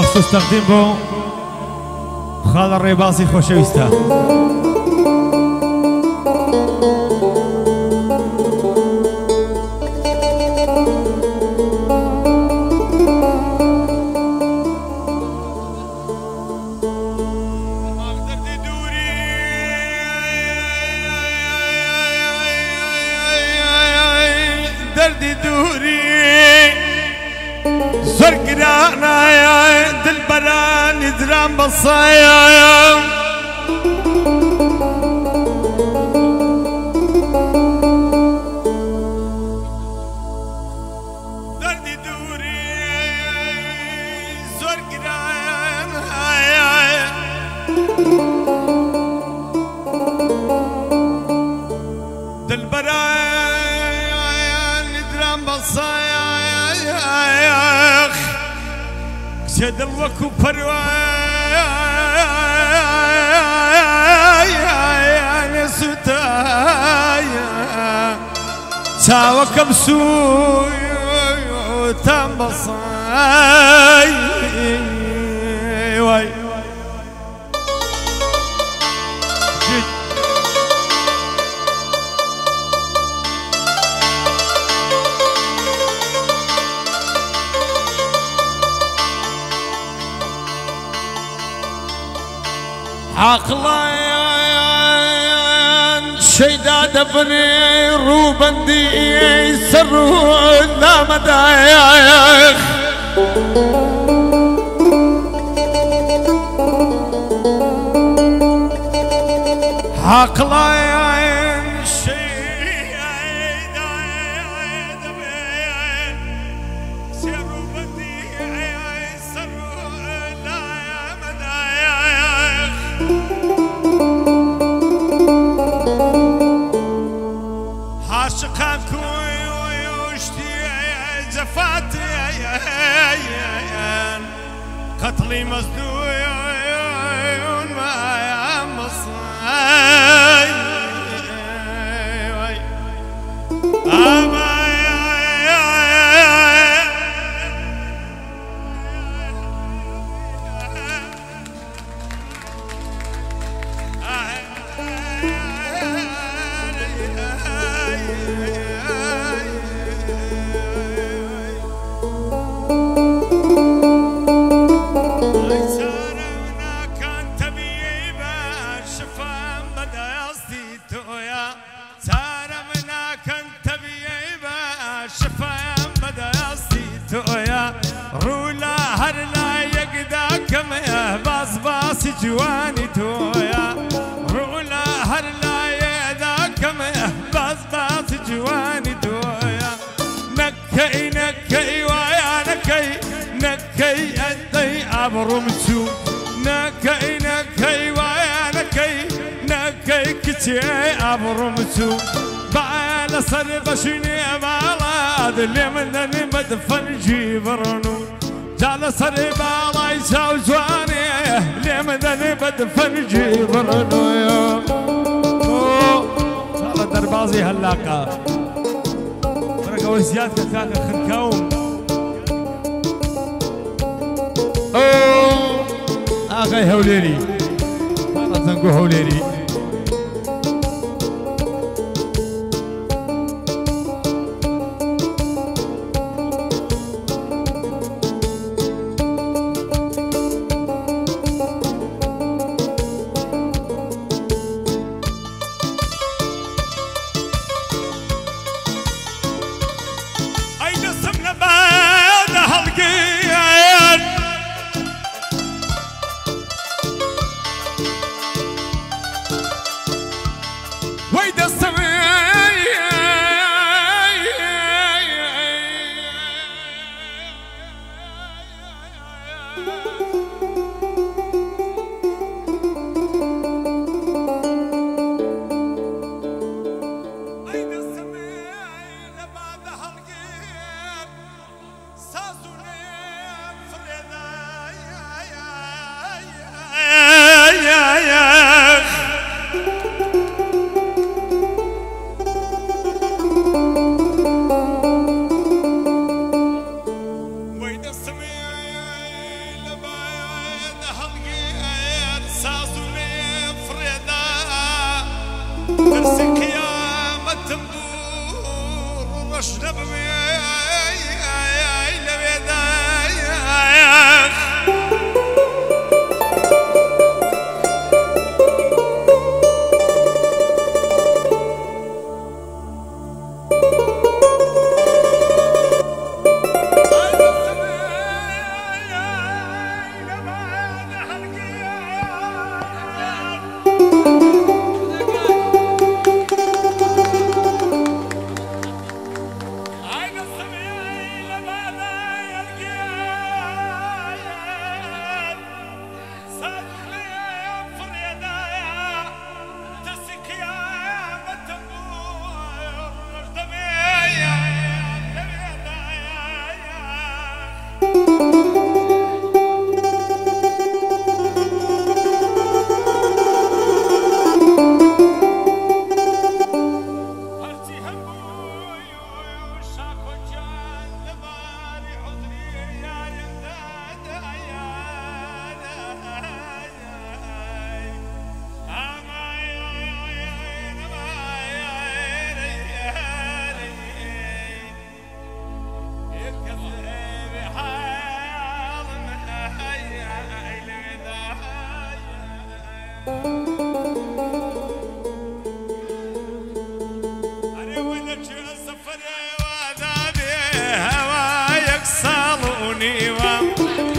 مخصوص تقديم بو خالد الريباصي خوشويسته. دردي دوري زرقرانا يا دلبران درام بصايا دردي دوري زرقرانا يا دلبران بصايخ سيد الوكو بروايا نسوتايا ساوك بسوي تام بصاي واي عقلان شيدا دبني روبندي سرو لا مدايخ عقلان شيدا دبني سرو بندي سرو لا مدايخ عاشقان كوي ويشتي زفاتي قتلي مصدوع ما مصاي رولا هرلا يقدا كم باص باص جواني تويا رولا هرلا يقدا كم باص باص جواني تويا نكي نكي ويا نكي نكي أدي أبرمتو نكي نكي ويا نكي نكي كتي أبرمتو بعد صرف شني بالاد اللي منني مدفن جيبرنو جال صرف الله يساو زواني اللي منني مدفن جيبرنو جال دربازي هلاقه بركه وزياد كتاك خنكاوم اخي هوليري والله زنقو هوليري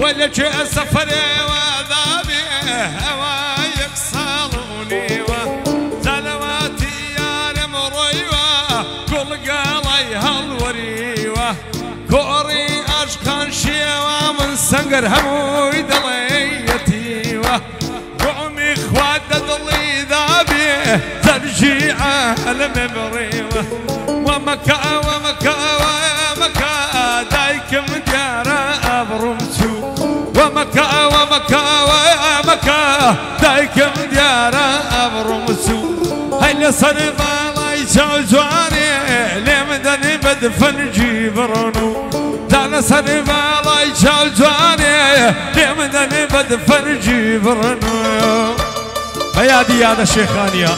ولك سفري وذابي هوايك صالوني وزلواتي يا المريوة كل قالي هالوريوة كوري أشكان شيوة من سنقر هموي دليتيوة قومي خواد دلي ذابي ترجيعه المبريوة ومكا ومكا ومكا دايكم ديارة أبرمسو ومكا ومكا ومكا دايكم ديارة أبرمسو هاي صرف الله يجوزواني لمدني بدفن جيبرونو دانا صرف الله يجوزواني لمدني بدفن جيبرونو هيا دي هذا الشيخانية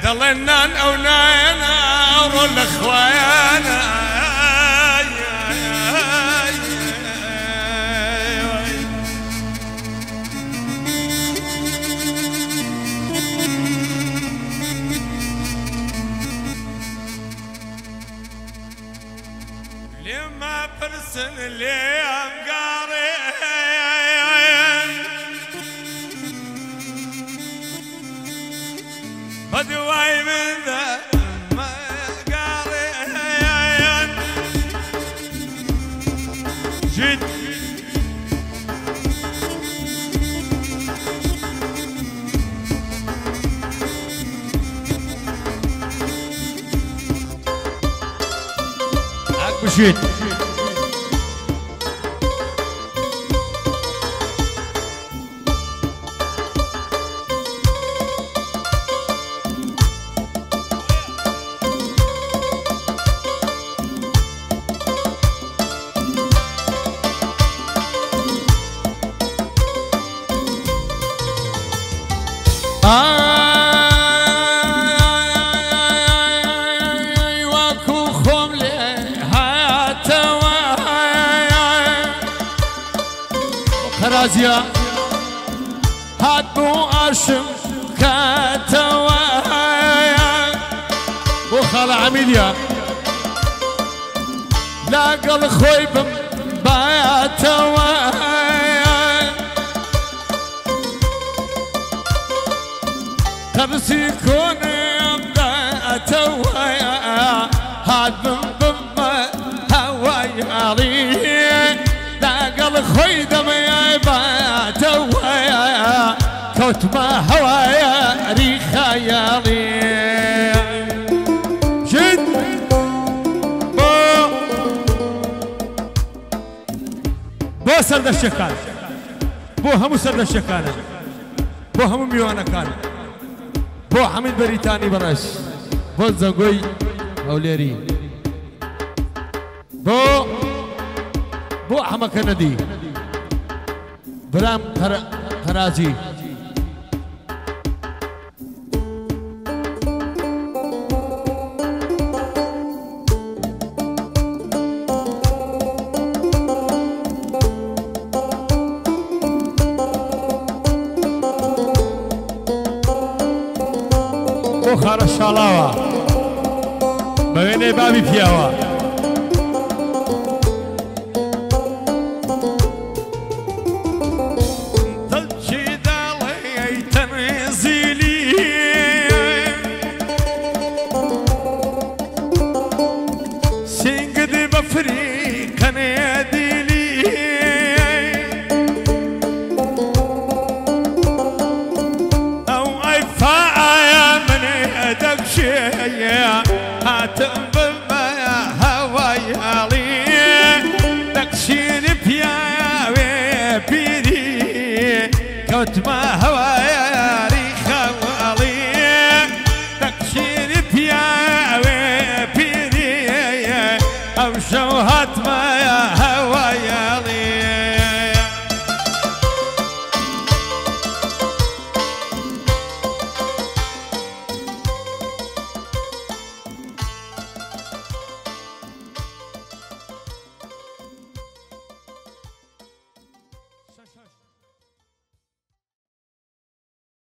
ضلنا أونانا ورول أخوانا لما برسن اليوم قارين بدواي من ذا ما قارين جد مشيت خرازيا هاد بو أرشم كاتوايا بو خالة عميليا لاقل خويبم باتوايا كرسي كوني باتوايا هاد بم هوايا لي لاقل خويدم يا باتوايا كوت ما هوايا ريخا يا لي جد بو سرد الشكال بو همو سرد الشكال بو همو ميوانا كان بو حميد بريتاني براش بو زنقوي أوليري بو حمك ندي برام خرازي بو خار الشالاوة بغيني بابي فيها بفريق نادلي او ايفا من يدك شيء هاتم بالما هواي لي تكشين بيا بيري كوت ما هواي ريخ ولي تكشين بيا بيري او شوها